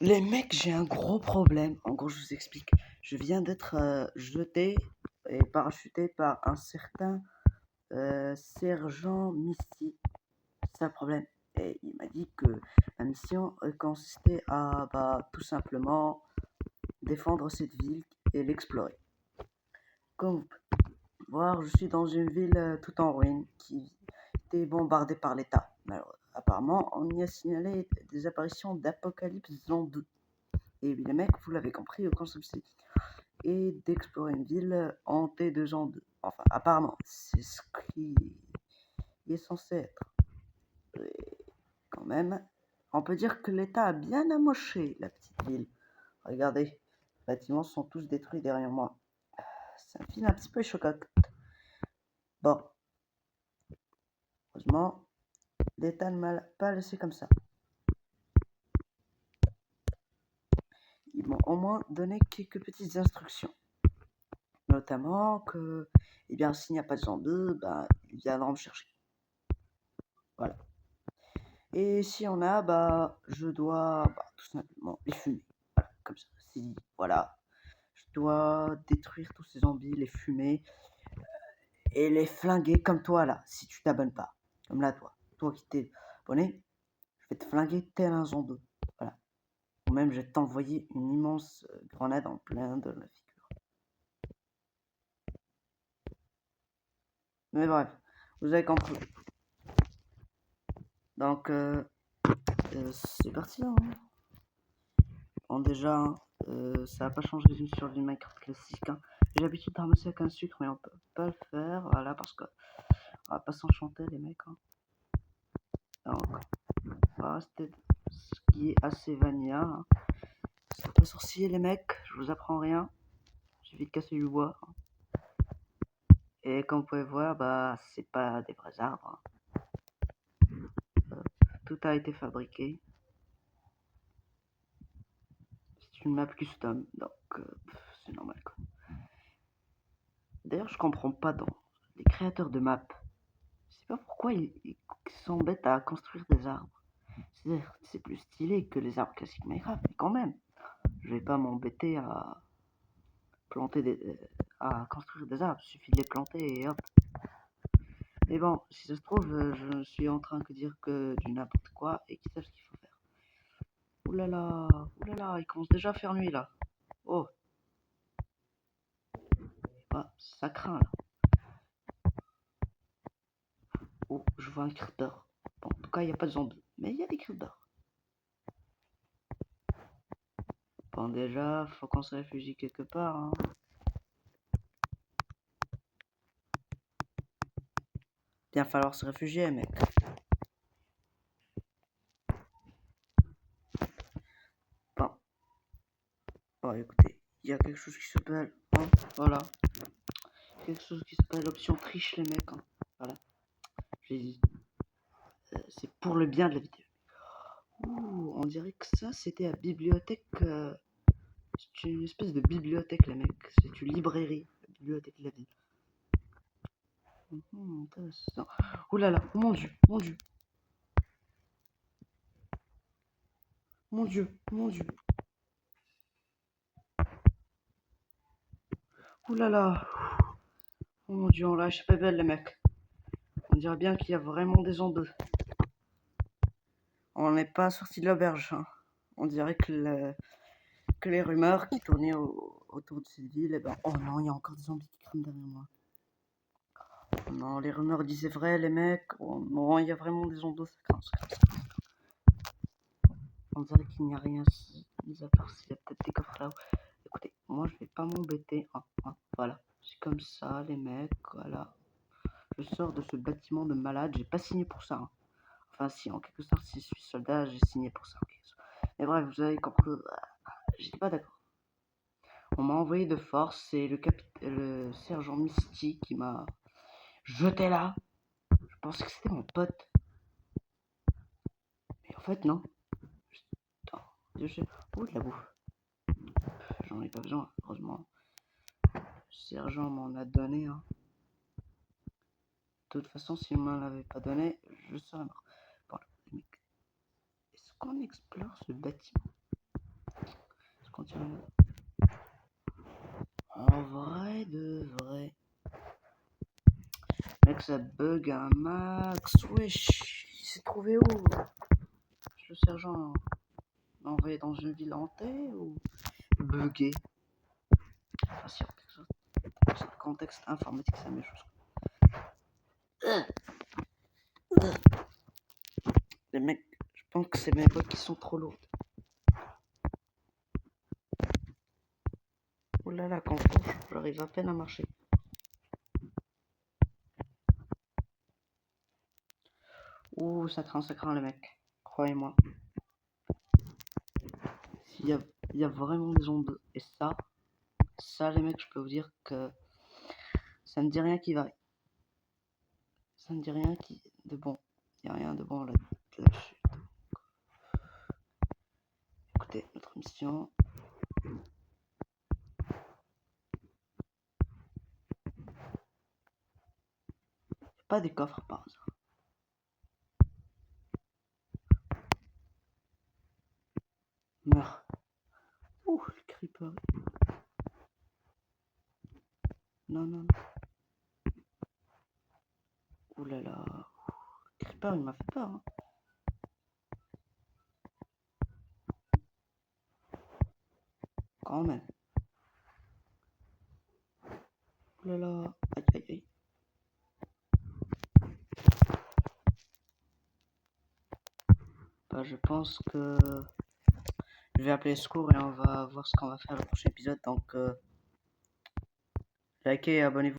Les mecs, j'ai un gros problème. En gros, je vous explique. Je viens d'être jeté et parachuté par un certain sergent Misty. C'est ça le problème. Et il m'a dit que la mission consistait à tout simplement défendre cette ville et l'explorer. Comme vous pouvez voir, je suis dans une ville toute en ruine qui était bombardée par l'État. Alors, apparemment, on y a signalé des apparitions d'apocalypse zombie. Et les mecs, vous l'avez compris, au concept et d'explorer une ville hantée de zombies. Enfin, apparemment, c'est ce qui est censé être. Et quand même, on peut dire que l'État a bien amoché la petite ville. Regardez, les bâtiments sont tous détruits derrière moi. C'est un film un petit peu choquant. Bon, heureusement, l'État ne m'a pas laissé comme ça. Ils m'ont au moins donné quelques petites instructions. Notamment que, s'il n'y a pas de zombies, ils viendront me chercher. Voilà. Et si on a, je dois tout simplement les fumer. Voilà, comme ça. Si, voilà. Je dois détruire tous ces zombies, les fumer et les flinguer comme toi là, si tu t'abonnes pas. Comme là, toi. Toi qui t'es abonné, je vais te flinguer tel un zombie. Voilà. Ou même, je vais t'envoyer une immense grenade en plein de la figure. Mais bref, vous avez compris. Donc, c'est parti. Hein. Bon, déjà, ça n'a pas changé d'une survie Minecraft classique. Hein. J'ai l'habitude de ramasser avec un sucre, mais on peut pas le faire. Voilà, parce que on va pas s'enchanter, les mecs. Hein. Donc, on va rester ce qui est assez vanilla. Hein. C'est pas sorcier, les mecs. Je vous apprends rien. J'ai vite cassé du bois. Hein. Et comme vous pouvez voir, c'est pas des vrais arbres. Hein. Tout a été fabriqué. C'est une map custom, donc c'est normal quoi. D'ailleurs, je comprends pas dans les créateurs de maps. Je sais pas pourquoi ils s'embêtent à construire des arbres. C'est plus stylé que les arbres classiques Minecraft, mais quand même. Je vais pas m'embêter à à construire des arbres. Il suffit de les planter et hop. Mais bon, si ça se trouve, je suis en train de dire que du n'importe quoi et qu'ils savent ce qu'il faut faire. Oulala, il commence déjà à faire nuit là. Oh, ça craint là. Oh, je vois un creeper. Bon, en tout cas, il n'y a pas de zombies, mais il y a des creepers. Bon, déjà, faut qu'on se réfugie quelque part. Hein. Bien falloir se réfugier, mec. Bon, écoutez, il y a quelque chose qui s'appelle, hein, voilà, quelque chose qui s'appelle option triche, les mecs. Hein. Voilà, c'est pour le bien de la vidéo. Ouh, on dirait que ça, c'était la bibliothèque. C'est une espèce de bibliothèque, les mecs. C'est une librairie, la bibliothèque de la ville. Intéressant. Ouh là là, oh mon dieu, mon dieu. Mon dieu, mon dieu. Ouh là là. Oh mon dieu, on lâche pas belle, les mecs. On dirait bien qu'il y a vraiment des zombies. On n'est pas sorti de l'auberge. Hein. On dirait que les rumeurs qui tournaient autour de cette ville, oh non, il y a encore des zombies qui crament derrière moi. Oh non, les rumeurs disaient vrai, les mecs. Oh non, il y a vraiment des zombies, ça craint. On dirait qu'il n'y a rien, mis à part s'il y a peut-être des coffres là-haut. Écoutez, moi je vais pas m'embêter. Voilà, c'est comme ça, les mecs, voilà. Je sors de ce bâtiment de malade, j'ai pas signé pour ça. Hein. Enfin, si, en quelque sorte, si je suis soldat, j'ai signé pour ça. Mais bref, vous avez compris, j'étais pas d'accord. On m'a envoyé de force, c'est le sergent Misty qui m'a jeté là. Je pensais que c'était mon pote. Mais en fait, non. Attends, oh, de la bouffe. J'en ai pas besoin, heureusement. Le sergent m'en a donné. Hein. De toute façon, s'il m'en avait pas donné, je serais mort. Bon, est-ce qu'on explore ce bâtiment? 31. En vrai de vrai. Mec, ça bug un max. Wesh, il s'est trouvé où? Le sergent m'a envoyé dans une ville hantée ou bugué? Enfin, si, quelque chose. Dans le contexte informatique, c'est la même chose. Les mecs, je pense que c'est mes bottes qui sont trop lourdes. Oh là là, quand j'arrive à peine à marcher. Ouh, ça craint le mec. Croyez-moi. Il y a vraiment des ondes. Et ça, les mecs, je peux vous dire que ça ne dit rien qui va. Ça ne dit rien de bon. Il n'y a rien de bon là-dessus. Écoutez, notre mission. Pas des coffres par hasard. Meurs. Ouh, le creeper. Non, non, non. Ouh là là. Le creeper, il m'a fait peur. Hein. Quand même. Ouh là là. Aïe, aïe, aïe. Bah, je pense que je vais appeler secours et on va voir ce qu'on va faire le prochain épisode. Donc, likez et abonnez-vous.